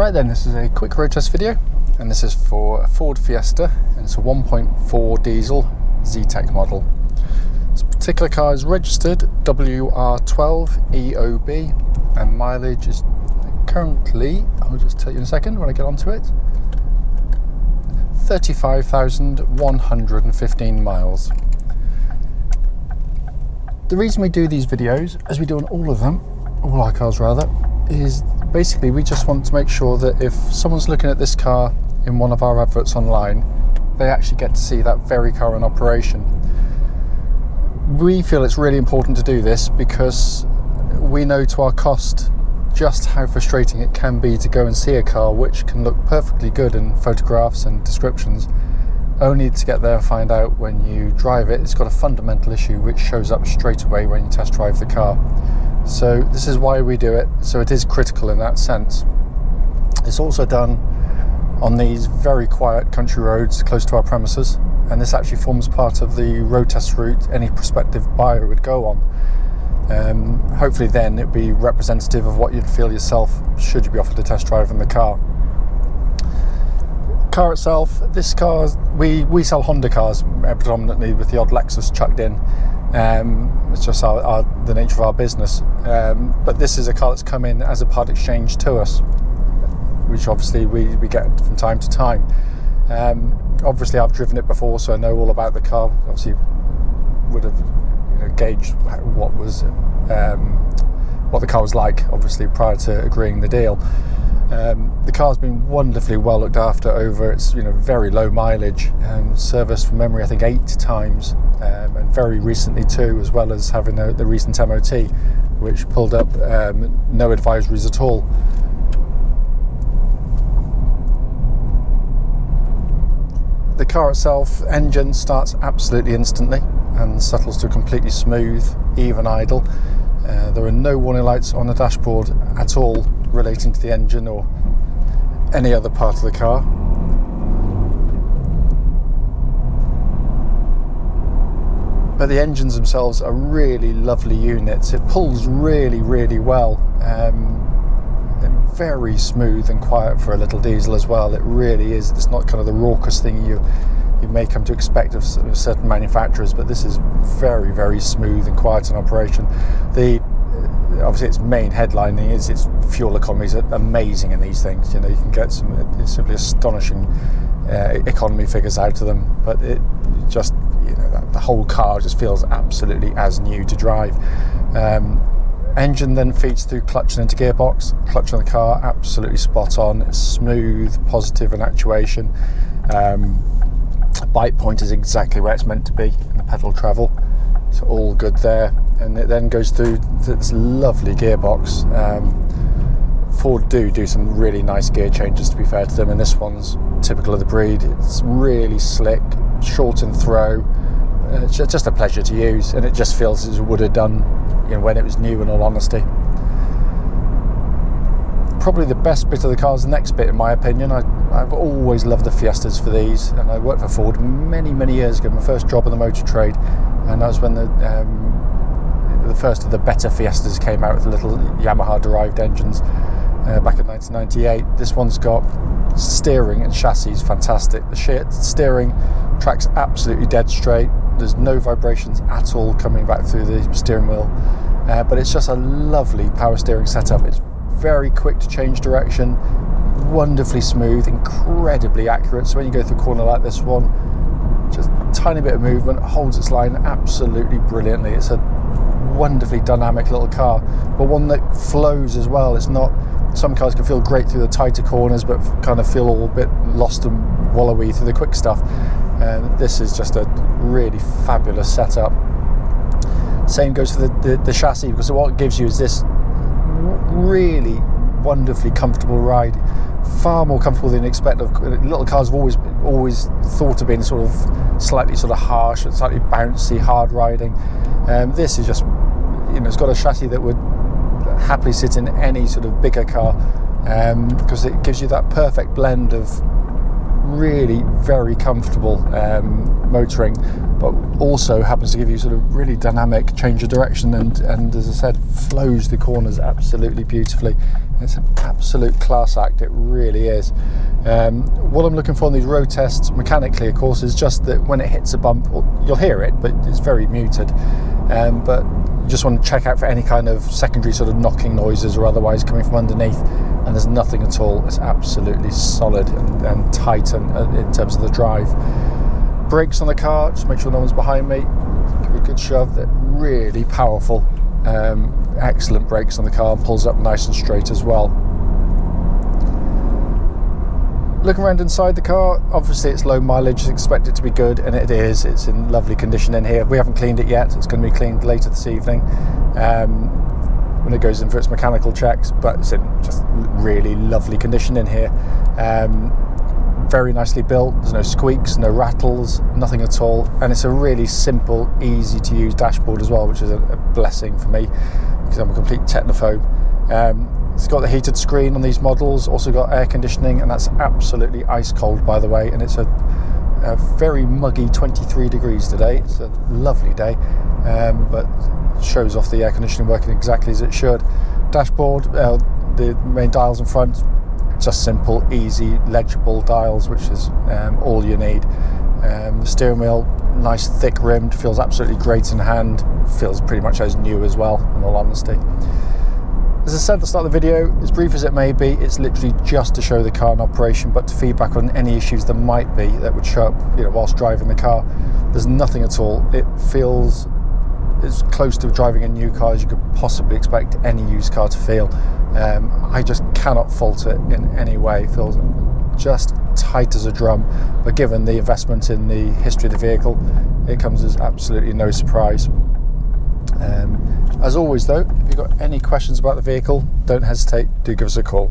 Right then, this is a quick road test video, and this is for a Ford Fiesta, and it's a 1.4 diesel Zetec model. This particular car is registered WR12EOB, and mileage is currently, I'll just tell you in a second when I get onto it, 35,115 miles. The reason we do these videos, as we do on all of them, all our cars rather, is basically we just want to make sure that if someone's looking at this car in one of our adverts online, they actually get to see that very car in operation. We feel it's really important to do this because we know to our cost just how frustrating it can be to go and see a car which can look perfectly good in photographs and descriptions, only to get there and find out when you drive it, it's got a fundamental issue which shows up straight away when you test drive the car. So this is why we do it, so it is critical in that sense. It's also done on these very quiet country roads close to our premises, and this actually forms part of the road test route any prospective buyer would go on. Hopefully then it'd be representative of what you'd feel yourself should you be offered a test drive in the car. Car itself, this car, we sell Honda cars predominantly with the odd Lexus chucked in. It's just the nature of our business, but this is a car that's come in as a part exchange to us, which obviously we get from time to time. Obviously I've driven it before, so I know all about the car. Obviously would have gauged what the car was like, obviously prior to agreeing the deal. The car's been wonderfully well looked after over its very low mileage, serviced from memory I think 8 times, and very recently too, as well as having the recent MOT which pulled up no advisories at all. The car itself, engine starts absolutely instantly and settles to a completely smooth, even idle. There are no warning lights on the dashboard at all relating to the engine or any other part of the car. But the engines themselves are really lovely units. It pulls really, really well. Very smooth and quiet for a little diesel as well. It really is. It's not kind of the raucous thing you may come to expect of certain manufacturers, but this is very, very smooth and quiet in operation. Obviously its main headlining is its fuel economy is amazing in these things. You can get some simply astonishing economy figures out of them, but it just the whole car just feels absolutely as new to drive. Engine then feeds through clutch and into gearbox. Clutch on the car absolutely spot on. It's smooth, positive in actuation. Bite point is exactly where it's meant to be in the pedal travel, so all good there. And it then goes through this lovely gearbox. Ford do some really nice gear changes, to be fair to them, and this one's typical of the breed. It's really slick, short in throw. It's just a pleasure to use, and it just feels as it would have done when it was new, in all honesty. Probably the best bit of the car is the next bit, in my opinion. I've always loved the Fiestas for these, and I worked for Ford many years ago, my first job in the motor trade, and that was when the first of the better Fiestas came out with little Yamaha derived engines back in 1998. This one's got steering and chassis is fantastic. The steering tracks absolutely dead straight. There's no vibrations at all coming back through the steering wheel, but it's just a lovely power steering setup. It's very quick to change direction, wonderfully smooth, incredibly accurate. So when you go through a corner like this one, just a tiny bit of movement, holds its line absolutely brilliantly. It's a wonderfully dynamic little car, but one that flows as well. It's not, some cars can feel great through the tighter corners but kind of feel all a bit lost and wallowy through the quick stuff, and this is just a really fabulous setup. Same goes for the chassis, because what it gives you is this really wonderfully comfortable ride, far more comfortable than you expect. Little cars have always thought of being sort of slightly harsh, slightly bouncy, hard riding. This is just, it's got a chassis that would happily sit in any sort of bigger car, because it gives you that perfect blend of really very comfortable motoring, but also happens to give you sort of really dynamic change of direction, and as I said, flows the corners absolutely beautifully. It's an absolute class act, it really is. What I'm looking for in these road tests mechanically, of course, is just that when it hits a bump, you'll hear it, but it's very muted, but you just want to check out for any kind of secondary sort of knocking noises or otherwise coming from underneath, and there's nothing at all. It's absolutely solid and tight in terms of the drive. Brakes on the car, just make sure no one's behind me, give it a good shove. They're really powerful, excellent brakes on the car, pulls up nice and straight as well. Looking around inside the car, obviously it's low mileage, expect it to be good, and it is. It's in lovely condition in here. We haven't cleaned it yet, it's going to be cleaned later this evening when it goes in for its mechanical checks, but it's in just really lovely condition in here. Very nicely built, there's no squeaks, no rattles, nothing at all, and it's a really simple, easy to use dashboard as well, which is a blessing for me because I'm a complete technophobe. It's got the heated screen on these models, also got air conditioning, and that's absolutely ice cold, by the way, and it's a very muggy 23 degrees today. It's a lovely day, but shows off the air conditioning working exactly as it should. Dashboard, the main dials in front, just simple, easy, legible dials, which is all you need. The steering wheel, nice thick rimmed, feels absolutely great in hand, feels pretty much as new as well, in all honesty. As I said at the start of the video, as brief as it may be, it's literally just to show the car in operation, but to feedback on any issues there might be that would show up, whilst driving the car. There's nothing at all. It feels as close to driving a new car as you could possibly expect any used car to feel. I just cannot fault it in any way. It feels just tight as a drum, but given the investment in the history of the vehicle, it comes as absolutely no surprise. As always though, if you've got any questions about the vehicle, don't hesitate, do give us a call.